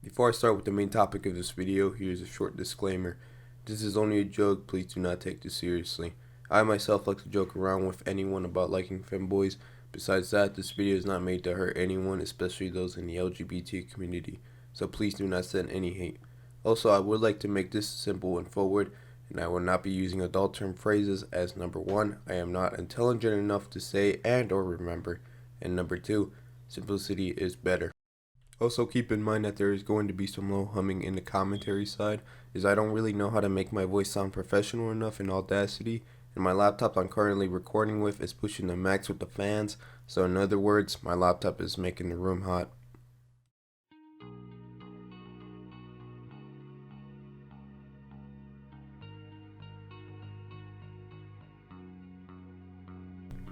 Before I start with the main topic of this video, here's a short disclaimer. This is only a joke, please do not take this seriously. I myself like to joke around with anyone about liking femboys. Besides that, this video is not made to hurt anyone, especially those in the LGBT community, so please do not send any hate. Also, I would like to make this simple and forward, and I will not be using adult term phrases as number 1, I am not intelligent enough to say and or remember, and number 2, simplicity is better. Also keep in mind that there is going to be some low humming in the commentary side, as I don't really know how to make my voice sound professional enough in Audacity, and my laptop I'm currently recording with is pushing the max with the fans, so in other words, my laptop is making the room hot.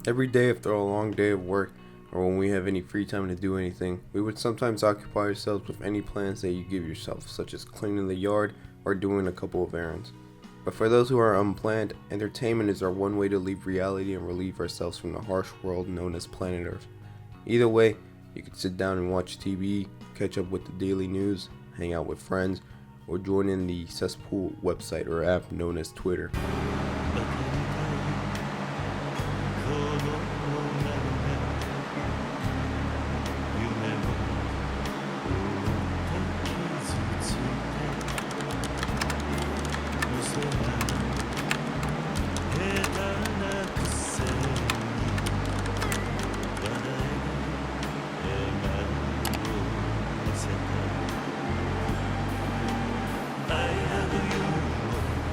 Every day after a long day of work, or when we have any free time to do anything, we would sometimes occupy ourselves with any plans that you give yourself, such as cleaning the yard or doing a couple of errands. But for those who are unplanned, entertainment is our one way to leave reality and relieve ourselves from the harsh world known as planet Earth. Either way, you could sit down and watch TV, catch up with the daily news, hang out with friends, or join in the cesspool website or app known as Twitter.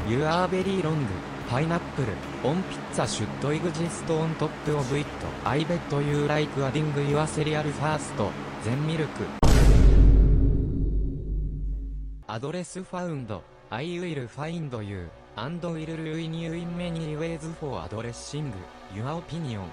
You are very long. Pineapple. On pizza should exist on top of it. I bet you like adding your cereal first, then milk. Address found. I will find you, and will ruin you in many ways for addressing your opinion.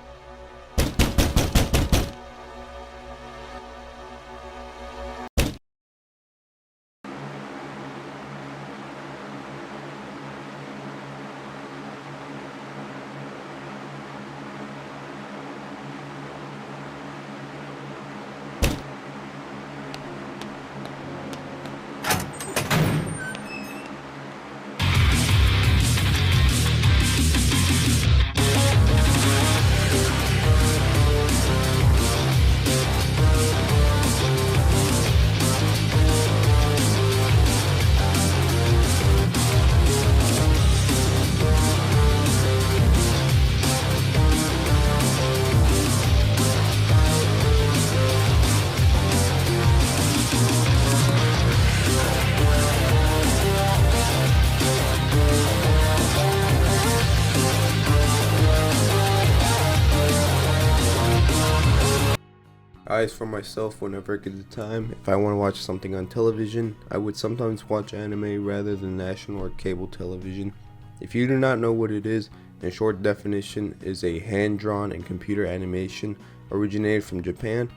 As for myself, whenever I get the time, if I want to watch something on television, I would sometimes watch anime rather than national or cable television. If you do not know what it is, in short definition is a hand-drawn and computer animation originated from Japan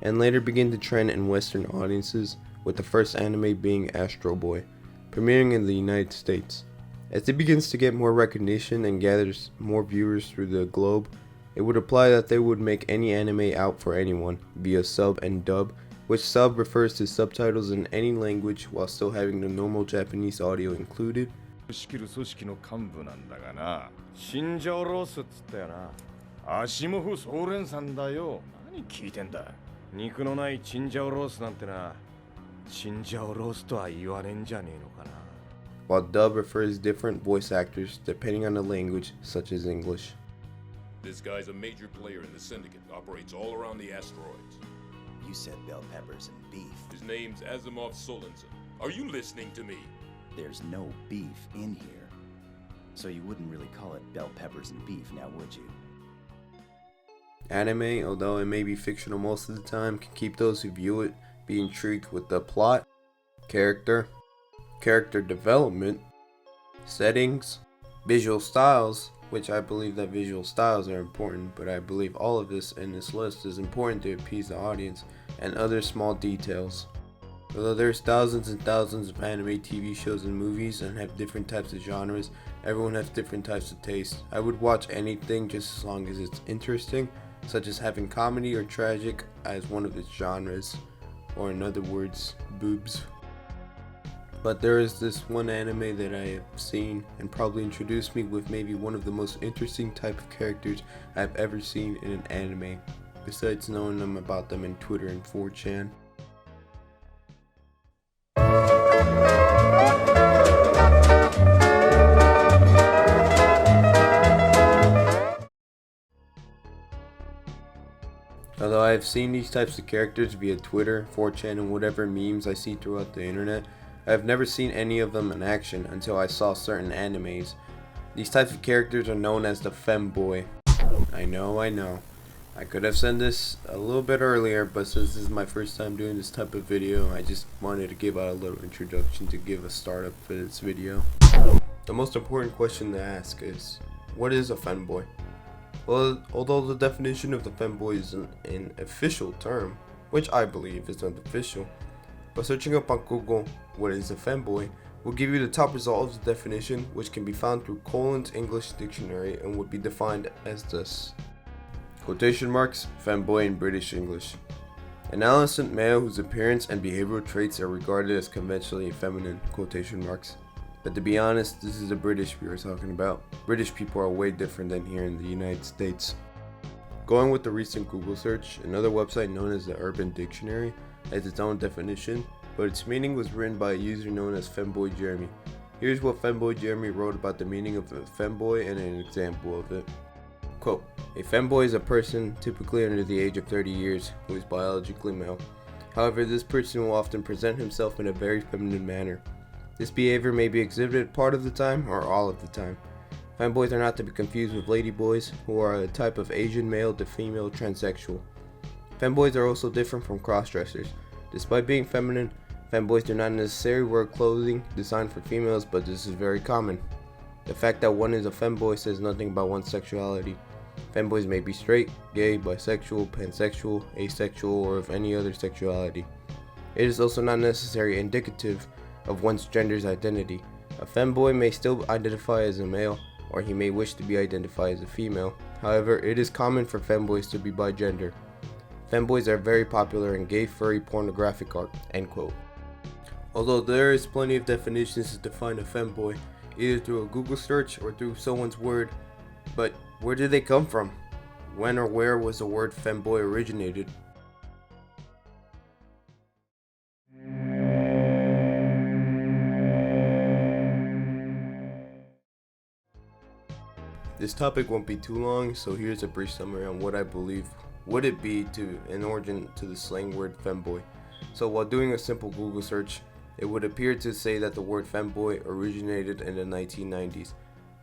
and later began to trend in Western audiences, with the first anime being Astro Boy, premiering in the United States. As it begins to get more recognition and gathers more viewers through the globe, it would imply that they would make any anime out for anyone via sub and dub, which sub refers to subtitles in any language while still having the normal Japanese audio included. 仕切る組織の幹部なんだがな、チンジャオロースっつったよな。アシモフソーレンさんだよ。何聞いてんだ。肉のないチンジャオロースなんてな、チンジャオロースとは言わねえんじゃねえのかな。While dub refers different voice actors depending on the language, such as English. This guy's a major player in the syndicate, operates all around the asteroids. You said bell peppers and beef. His name's Asimov Solensen. Are you listening to me? There's no beef in here. So you wouldn't really call it bell peppers and beef, now would you? Anime, although it may be fictional most of the time, can keep those who view it be intrigued with the plot, character development, settings, visual styles, which I believe that visual styles are important, but I believe all of this in this list is important to appease the audience, and other small details. Although there's thousands and thousands of anime TV shows and movies and have different types of genres, everyone has different types of taste. I would watch anything just as long as it's interesting, such as having comedy or tragic as one of its genres. or in other words, boobs. But there is this one anime that I have seen and probably introduced me with maybe one of the most interesting type of characters I've ever seen in an anime, besides knowing them about them in Twitter and 4chan. Although I have seen these types of characters via Twitter, 4chan, and whatever memes I see throughout the internet, I have never seen any of them in action until I saw certain animes. These types of characters are known as the femboy. I know. I could have said this a little bit earlier, but since this is my first time doing this type of video, I just wanted to give out a little introduction to give a startup for this video. The most important question to ask is, what is a femboy? Well, although the definition of the femboy is an official term, which I believe is unofficial, but searching up on Google what is a femboy will give you the top result of the definition, which can be found through Collin's English Dictionary and would be defined as this. Quotation marks, femboy in British English. An adolescent male whose appearance and behavioral traits are regarded as conventionally feminine, quotation marks. But to be honest, this is the British we are talking about. British people are way different than here in the United States. Going with the recent Google search, another website known as the Urban Dictionary has its own definition, but its meaning was written by a user known as Femboy Jeremy. Here's what Femboy Jeremy wrote about the meaning of a femboy and an example of it. Quote, a femboy is a person typically under the age of 30 years who is biologically male. However, this person will often present himself in a very feminine manner. This behavior may be exhibited part of the time or all of the time. Femboys are not to be confused with ladyboys, who are a type of Asian male to female transsexual. Femboys are also different from crossdressers. Despite being feminine, femboys do not necessarily wear clothing designed for females, but this is very common. The fact that one is a femboy says nothing about one's sexuality. Femboys may be straight, gay, bisexual, pansexual, asexual, or of any other sexuality. It is also not necessarily indicative of one's gender's identity. A femboy may still identify as a male, or he may wish to be identified as a female. However, it is common for femboys to be bigender. Femboys are very popular in gay furry pornographic art, end quote. Although there is plenty of definitions to define a femboy, either through a Google search or through someone's word, but where did they come from? When or where was the word femboy originated? This topic won't be too long, so here's a brief summary on what I believe would it be to an origin to the slang word femboy. So while doing a simple Google search, it would appear to say that the word femboy originated in the 1990s.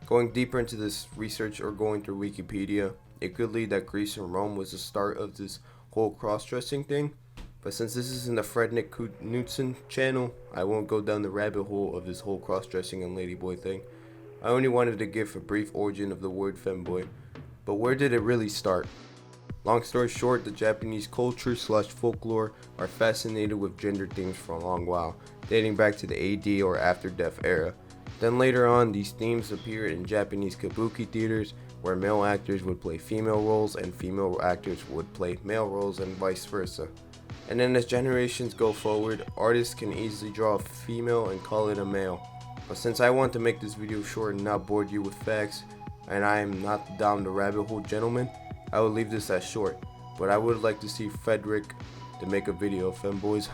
Going deeper into this research or going through Wikipedia, it could lead that Greece and Rome was the start of this whole cross-dressing thing. But since this is in the Frednik Knudsen channel, I won't go down the rabbit hole of this whole cross-dressing and ladyboy thing. I only wanted to give a brief origin of the word femboy. But where did it really start? Long story short, the Japanese culture / folklore are fascinated with gender themes for a long while, dating back to the AD or after death era. Then later on, these themes appeared in Japanese kabuki theaters, where male actors would play female roles and female actors would play male roles and vice versa. And then as generations go forward, artists can easily draw a female and call it a male. But since I want to make this video short and not bore you with facts, and I am not down the rabbit hole gentleman, I will leave this as short. But I would like to see Frederick to make a video of femboys.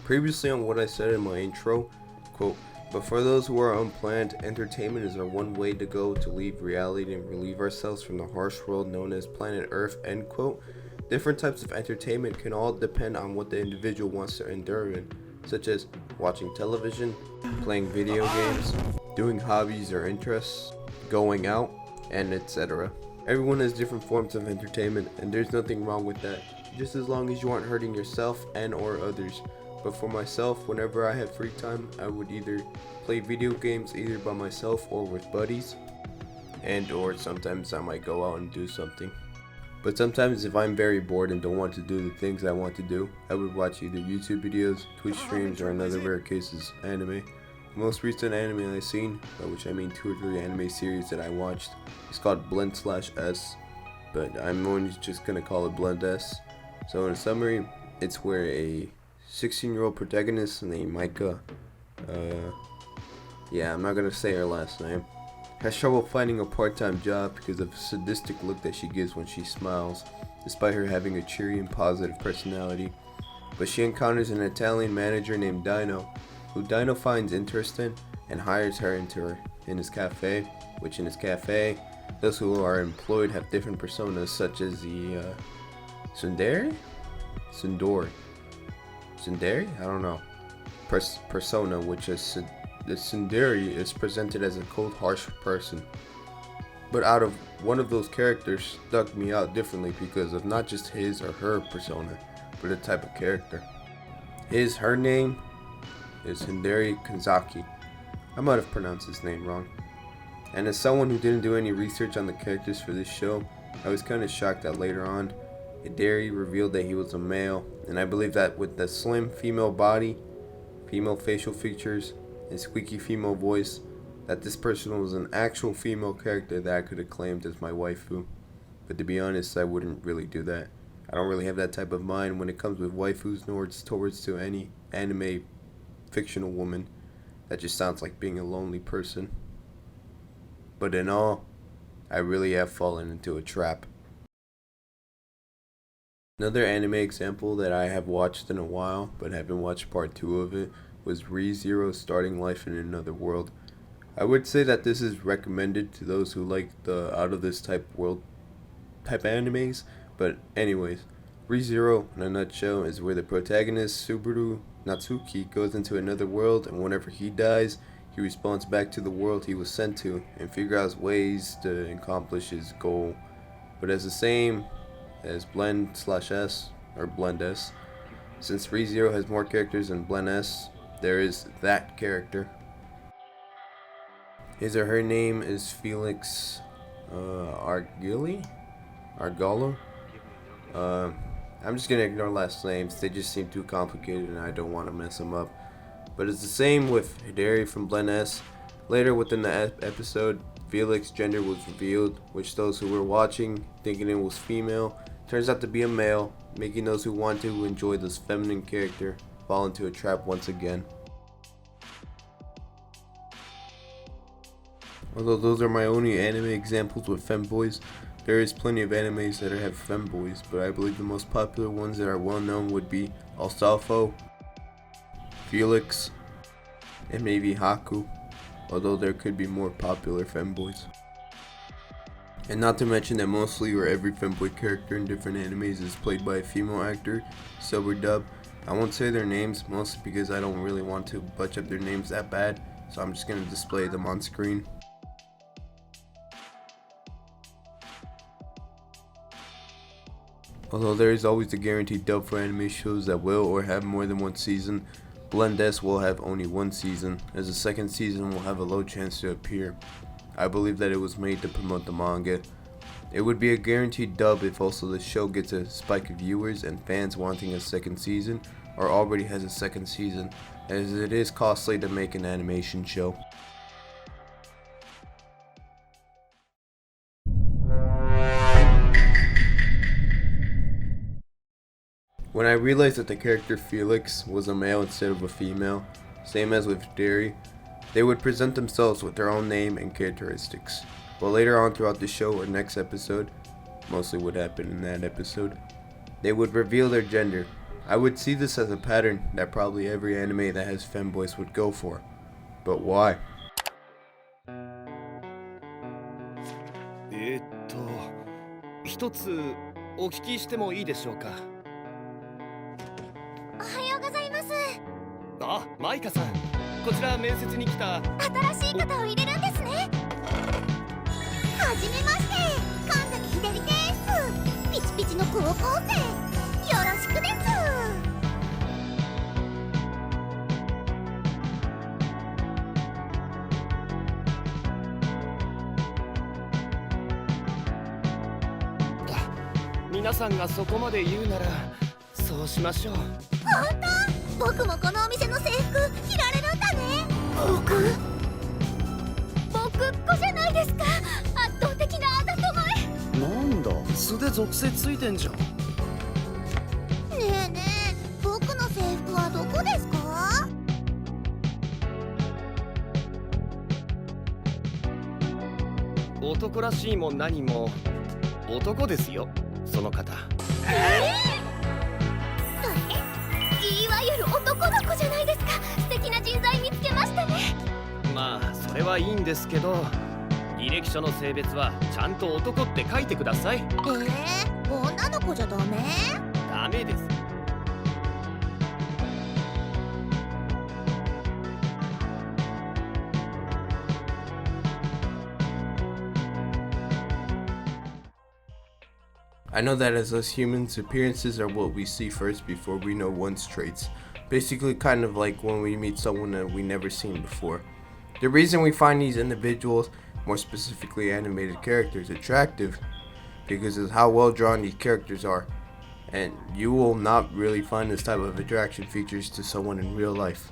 Previously on what I said in my intro, quote, but for those who are unplanned, entertainment is our one way to go to leave reality and relieve ourselves from the harsh world known as planet Earth, end quote. Different types of entertainment can all depend on what the individual wants to endure in, such as watching television, playing video games, doing hobbies or interests, going out, and etc. Everyone has different forms of entertainment, and there's nothing wrong with that, just as long as you aren't hurting yourself and or others. But for myself, whenever I have free time, I would either play video games either by myself or with buddies, and or sometimes I might go out and do something. But sometimes if I'm very bored and don't want to do the things I want to do, I would watch either YouTube videos, Twitch streams, or in other rare cases, anime. The most recent anime I've seen, by which I mean 2 or 3 anime series that I watched, is called Blend/S, but I'm only just gonna call it Blend S. So in summary, It's where a 16-year-old protagonist named Micah, I'm not gonna say her last name, has trouble finding a part-time job because of the sadistic look that she gives when she smiles, despite her having a cheery and positive personality. But she encounters an Italian manager named Dino, who Dino finds interesting and hires her in his cafe, which in his cafe, those who are employed have different personas, such as the Sundari? I don't know. Persona, which is the Sundari is presented as a cold, harsh person. But out of one of those characters stuck me out differently because of not just his or her persona, but the type of character. Her name is Hidari Kanzaki. I might have pronounced his name wrong. And as someone who didn't do any research on the characters for this show, I was kind of shocked that later on, Hidari revealed that he was a male, and I believe that with the slim female body, female facial features, and squeaky female voice, that this person was an actual female character that I could have claimed as my waifu. But to be honest, I wouldn't really do that. I don't really have that type of mind when it comes with waifus nor towards to any anime fictional woman. That just sounds like being a lonely person. But in all, I really have fallen into a trap. Another anime example that I have watched in a while, but haven't watched part 2 of it, was Re:Zero Starting Life in Another World. I would say that this is recommended to those who like the out of this type animes, but anyways, Re:Zero in a nutshell is where the protagonist Subaru Natsuki goes into another world, and whenever he dies, he respawns back to the world he was sent to and figures out ways to accomplish his goal. But as the same as Blend/S or Blend S, since Re:Zero has more characters than Blend S, there is that character. His or her name is Felix Argillo. I'm just gonna ignore last names, they just seem too complicated and I don't want to mess them up. But it's the same with Hidari from Blend S. Later within the episode, Felix's gender was revealed, which those who were watching, thinking it was female, turns out to be a male, making those who want to enjoy this feminine character fall into a trap once again. Although those are my only anime examples with femboys, there is plenty of animes that have femboys, but I believe the most popular ones that are well known would be Alsafo, Felix, and maybe Haku, although there could be more popular femboys. And not to mention that mostly or every femboy character in different animes is played by a female actor, sub or dub. I won't say their names, mostly because I don't really want to butch up their names that bad, so I'm just going to display them on screen. Although there is always a guaranteed dub for anime shows that will or have more than one season, Blend S will have only one season, as the second season will have a low chance to appear. I believe that it was made to promote the manga. It would be a guaranteed dub if also the show gets a spike of viewers and fans wanting a second season, or already has a second season, as it is costly to make an animation show. When I realized that the character Felix was a male instead of a female, same as with Hidari, they would present themselves with their own name and characteristics. But later on throughout the show or next episode, mostly what happened in that episode, they would reveal their gender. I would see this as a pattern that probably every anime that has femboys would go for. But why? 一つお聞きしてもいいでしょうか。おはようございます。あ、マイカさん、こちら面接に来た新しい方を入れるんですね。はじめまして、神崎ひでりです。ピチピチの高校生、よろしくです。皆さんがそこまで言うならそうしましょう。本当？僕もこのお店の制服着られるんだね。僕っ子じゃないですか。圧倒的なあだと前。なんだ、素で属性ついてんじゃん。ねえねえ、男らしいも何も男ですよ、その方。いわゆる男の子じゃないですか。素敵な人材見つけましたね。まあそれはいいんですけど、履歴書の性別はちゃんと男って書いてください。女の子じゃダメ？ダメです。I know that as us humans, appearances are what we see first before we know one's traits. Basically kind of like when we meet someone that we never seen before. The reason we find these individuals, more specifically animated characters, attractive because of how well drawn these characters are. And you will not really find this type of attraction features to someone in real life.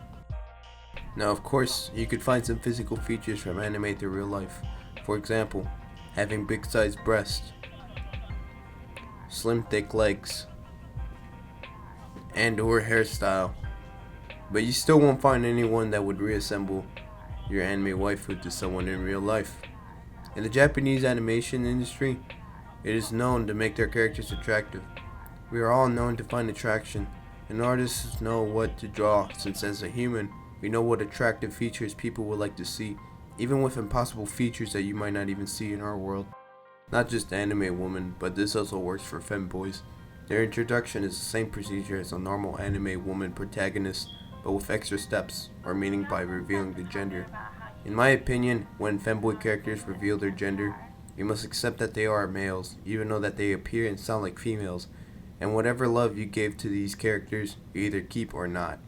Now of course, you could find some physical features from anime to real life. For example, having big sized breasts, slim thick legs, and or hairstyle. But you still won't find anyone that would reassemble your anime waifu to someone in real life. In the Japanese animation industry, it is known to make their characters attractive. We are all known to find attraction, and artists know what to draw, since as a human, we know what attractive features people would like to see, even with impossible features that you might not even see in our world. Not just anime women, but this also works for femboys. Their introduction is the same procedure as a normal anime woman protagonist, but with extra steps, or meaning by revealing the gender. In my opinion, when femboy characters reveal their gender, you must accept that they are males, even though that they appear and sound like females, and whatever love you gave to these characters, you either keep or not.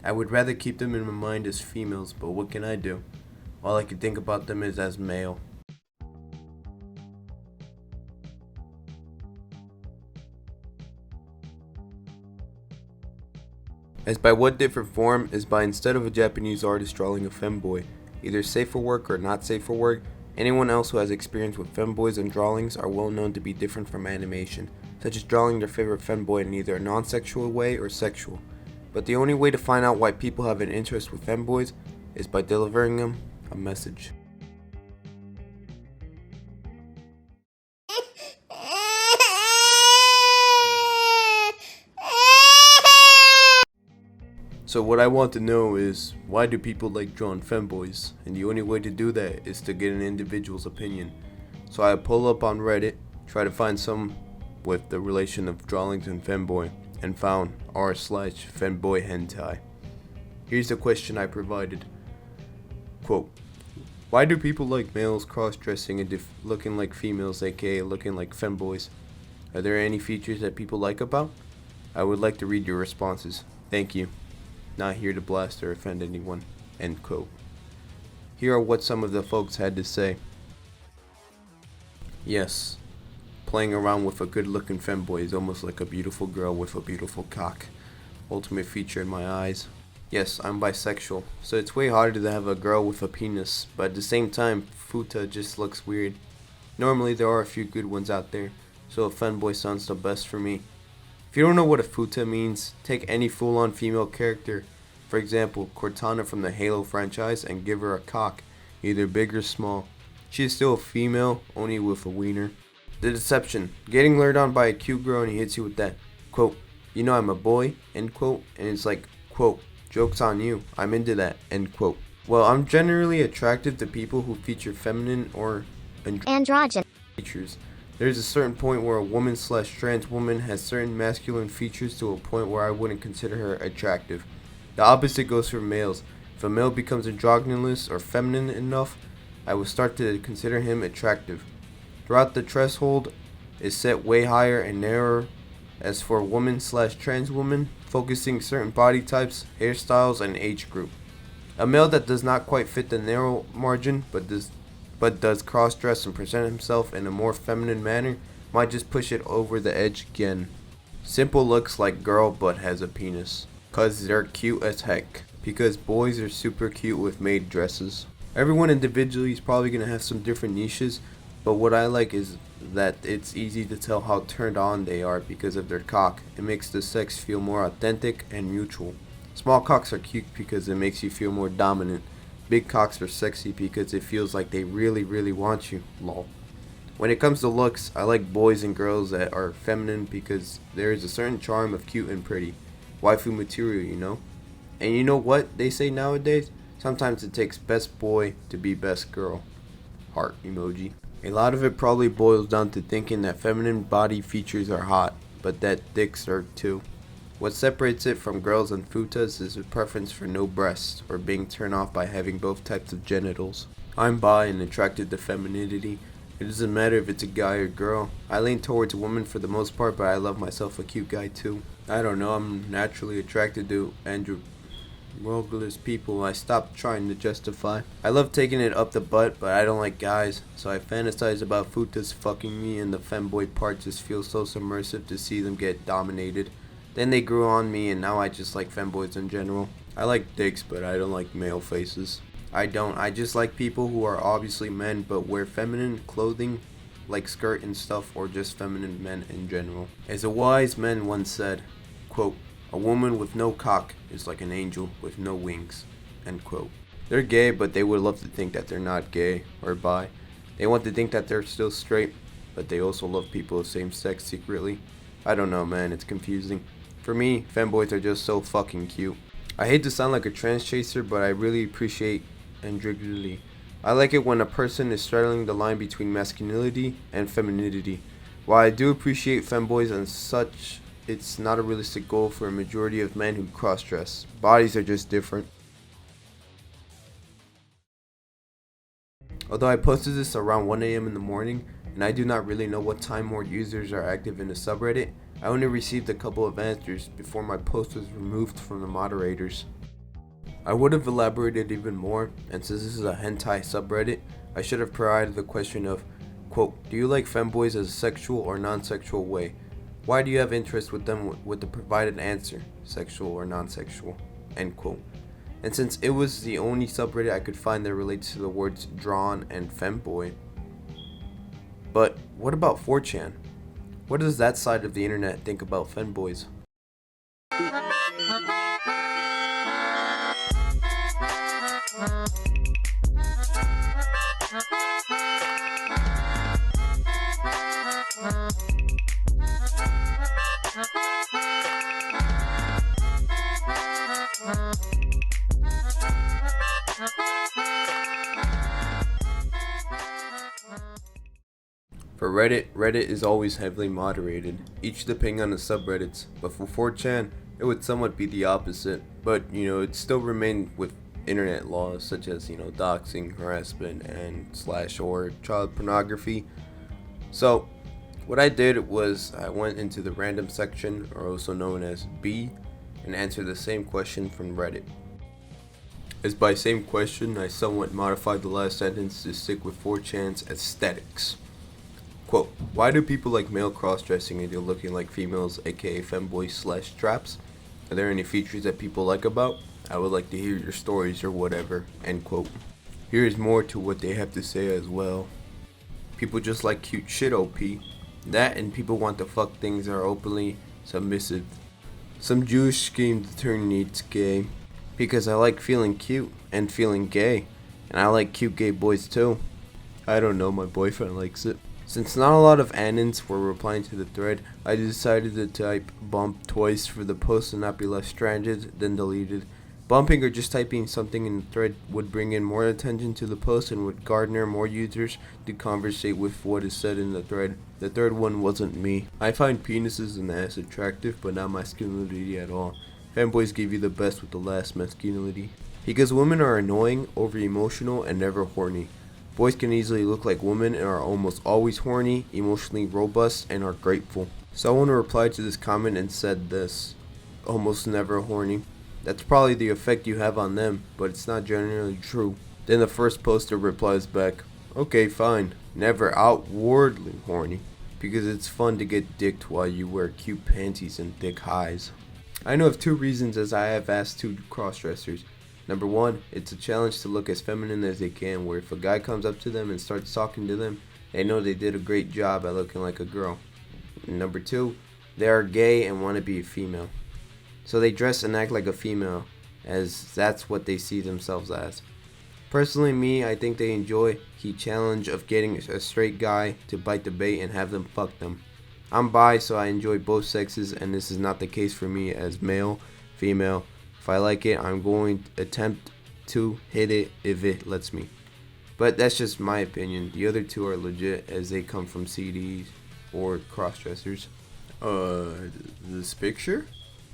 I would rather keep them in my mind as females, but what can I do? All I can think about them is as male. As by what different form is by instead of a Japanese artist drawing a femboy, either safe for work or not safe for work, anyone else who has experience with femboys and drawings are well known to be different from animation, such as drawing their favorite femboy in either a non-sexual way or sexual. But the only way to find out why people have an interest with femboys is by delivering them a message. So what I want to know is, why do people like Drawn Femboys? And the only way to do that is to get an individual's opinion. So I pull up on Reddit, try to find some with the relation of drawings and femboy, and found r/femboy hentai. Here's the question I provided. Quote, why do people like males cross-dressing and looking like females, aka looking like femboys? Are there any features that people like about? I would like to read your responses. Thank you. Not here to blast or offend anyone. End quote. Here are what some of the folks had to say. Yes, playing around with a good looking femboy is almost like a beautiful girl with a beautiful cock. Ultimate feature in my eyes. Yes, I'm bisexual, so it's way harder to have a girl with a penis, but at the same time, futa just looks weird. Normally there are a few good ones out there, so a femboy sounds the best for me. If you don't know what a futa means, take any full-on female character, for example, Cortana from the Halo franchise, and give her a cock, either big or small. She is still a female, only with a wiener. The deception. Getting lured on by a cute girl and he hits you with that, quote, you know I'm a boy, end quote, and it's like, quote, joke's on you, I'm into that, end quote. Well, I'm generally attracted to people who feature feminine or androgynous features. There's a certain point where a woman/trans woman has certain masculine features to a point where I wouldn't consider her attractive. The opposite goes for males. If a male becomes androgynous or feminine enough, I will start to consider him attractive. Throughout the threshold is set way higher and narrower. As for woman/trans woman, focusing certain body types, hairstyles, and age group. A male that does not quite fit the narrow margin but does cross-dress and present himself in a more feminine manner might just push it over the edge again. Simple looks like girl but has a penis. Cause they're cute as heck. Because boys are super cute with maid dresses. Everyone individually is probably going to have some different niches, but what I like is that it's easy to tell how turned on they are because of their cock. It makes the sex feel more authentic and mutual. Small cocks are cute because it makes you feel more dominant. Big cocks are sexy because it feels like they really, really want you. Lol. When it comes to looks, I like boys and girls that are feminine because there is a certain charm of cute and pretty. Waifu material, you know? And you know what they say nowadays? Sometimes it takes best boy to be best girl. Heart emoji. A lot of it probably boils down to thinking that feminine body features are hot, but that dicks are too. What separates it from girls and futas is a preference for no breasts, or being turned off by having both types of genitals. I'm bi and attracted to femininity. It doesn't matter if it's a guy or girl. I lean towards women for the most part, but I love myself a cute guy too. I don't know, I'm naturally attracted to androgynous people. I stopped trying to justify. I love taking it up the butt, but I don't like guys, so I fantasize about futas fucking me, and the femboy part just feels so submersive to see them get dominated. Then they grew on me, and now I just like femboys in general. I like dicks, but I don't like male faces. I just like people who are obviously men but wear feminine clothing like skirt and stuff, or just feminine men in general. As a wise man once said, quote, "A woman with no cock is like an angel with no wings," end quote. They're gay, but they would love to think that they're not gay or bi. They want to think that they're still straight, but they also love people of same sex secretly. I don't know, man, it's confusing. For me, femboys are just so fucking cute. I hate to sound like a trans chaser, but I really appreciate androgyny. I like it when a person is straddling the line between masculinity and femininity. While I do appreciate femboys and such, it's not a realistic goal for a majority of men who cross-dress. Bodies are just different. Although I posted this around 1 a.m. in the morning, and I do not really know what time more users are active in the subreddit, I only received a couple of answers before my post was removed from the moderators. I would have elaborated even more, and since this is a hentai subreddit, I should have provided the question of, quote, "Do you like femboys as a sexual or non-sexual way? Why do you have interest with them?" with the provided answer, sexual or non-sexual, end quote. And since it was the only subreddit I could find that relates to the words drawn and femboy. But what about 4chan? What does that side of the internet think about femboys? For Reddit is always heavily moderated, each depending on the subreddits, but for 4chan, it would somewhat be the opposite, but it still remained with internet laws such as, doxing, harassment, and / or child pornography. So, what I did was I went into the random section, or also known as B, and answered the same question from Reddit. As by same question, I somewhat modified the last sentence to stick with 4chan's aesthetics. Quote, "Why do people like male cross-dressing and you're looking like females, aka femboys / traps? Are there any features that people like about? I would like to hear your stories or whatever," end quote. Here is more to what they have to say as well. People just like cute shit, OP. That and people want to fuck things that are openly submissive. Some Jewish scheme to turn needs gay. Because I like feeling cute and feeling gay. And I like cute gay boys too. I don't know, my boyfriend likes it. Since not a lot of Anons were replying to the thread, I decided to type bump twice for the post to not be left stranded, then deleted. Bumping or just typing something in the thread would bring in more attention to the post and would garner more users to conversate with what is said in the thread. The third one wasn't me. I find penises and ass attractive, but not masculinity at all. Femboys give you the best with the last masculinity. Because women are annoying, over-emotional, and never horny. Boys can easily look like women and are almost always horny, emotionally robust, and are grateful. Someone replied to this comment and said this, "Almost never horny." That's probably the effect you have on them, but it's not generally true. Then the first poster replies back, "Okay, fine, never outwardly horny, because it's fun to get dicked while you wear cute panties and thick highs." I know of 2 reasons as I have asked 2 crossdressers. Number 1, it's a challenge to look as feminine as they can, where if a guy comes up to them and starts talking to them, they know they did a great job at looking like a girl. And number 2, they are gay and want to be a female. So they dress and act like a female, as that's what they see themselves as. Personally, I think they enjoy the challenge of getting a straight guy to bite the bait and have them fuck them. I'm bi, so I enjoy both sexes, and this is not the case for me as male, female. If I like it, I'm going to attempt to hit it if it lets me. But that's just my opinion. The other two are legit as they come from CDs or cross-dressers. This picture?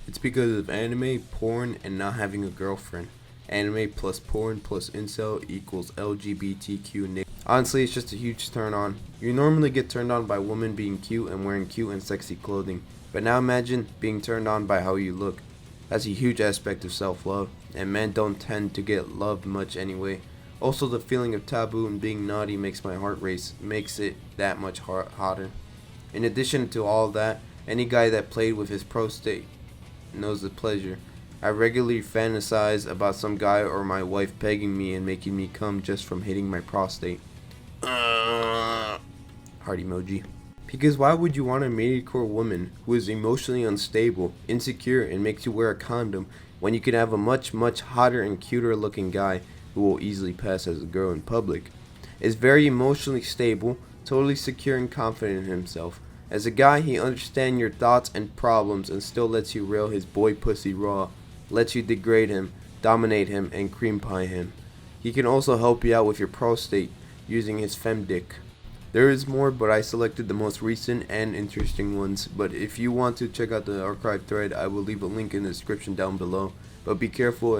It's because of anime, porn, and not having a girlfriend. Anime plus porn plus incel equals LGBTQ. Honestly, it's just a huge turn on. You normally get turned on by women being cute and wearing cute and sexy clothing. But now imagine being turned on by how you look. That's a huge aspect of self-love, and men don't tend to get loved much anyway. Also, the feeling of taboo and being naughty makes my heart race, makes it that much hotter. In addition to all that, any guy that played with his prostate knows the pleasure. I regularly fantasize about some guy or my wife pegging me and making me come just from hitting my prostate. Heart emoji. Because why would you want a maidcore woman who is emotionally unstable, insecure, and makes you wear a condom when you can have a much hotter and cuter looking guy who will easily pass as a girl in public? Is very emotionally stable, totally secure and confident in himself. As a guy, he understands your thoughts and problems and still lets you rail his boy pussy raw, lets you degrade him, dominate him, and cream pie him. He can also help you out with your prostate using his femdick. There is more, but I selected the most recent and interesting ones. But if you want to check out the archive thread, I will leave a link in the description down below. But be careful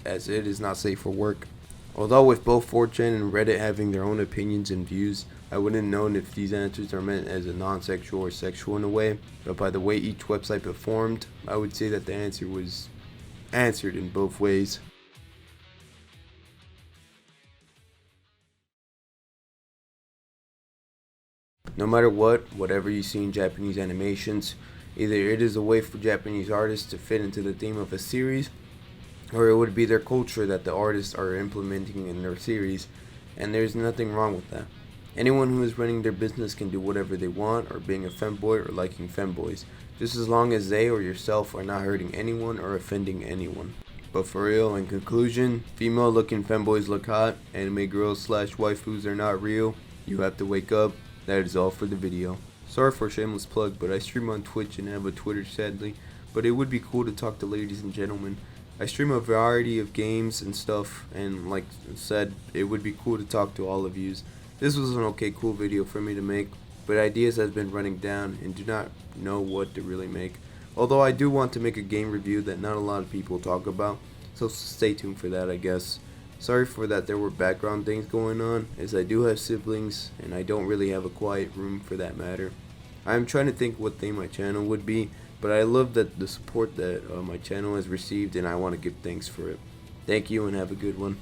as it is not safe for work. Although with both 4chan and Reddit having their own opinions and views, I wouldn't know if these answers are meant as a non-sexual or sexual in a way. But by the way each website performed, I would say that the answer was answered in both ways. No matter whatever you see in Japanese animations, either it is a way for Japanese artists to fit into the theme of a series, or it would be their culture that the artists are implementing in their series, and there's nothing wrong with that. Anyone who is running their business can do whatever they want, or being a femboy or liking femboys, just as long as they or yourself are not hurting anyone or offending anyone. But for real, in conclusion, female looking femboys look hot, anime girls / waifus are not real, you have to wake up. That is all for the video. Sorry for a shameless plug, but I stream on Twitch and have a Twitter sadly, but it would be cool to talk to ladies and gentlemen. I stream a variety of games and stuff, and like I said, it would be cool to talk to all of yous. This was an okay cool video for me to make, but ideas has been running down and do not know what to really make. Although I do want to make a game review that not a lot of people talk about, so stay tuned for that I guess. Sorry for that there were background things going on, as I do have siblings, and I don't really have a quiet room for that matter. I am trying to think what theme my channel would be, but I love that the support that my channel has received, and I want to give thanks for it. Thank you and have a good one.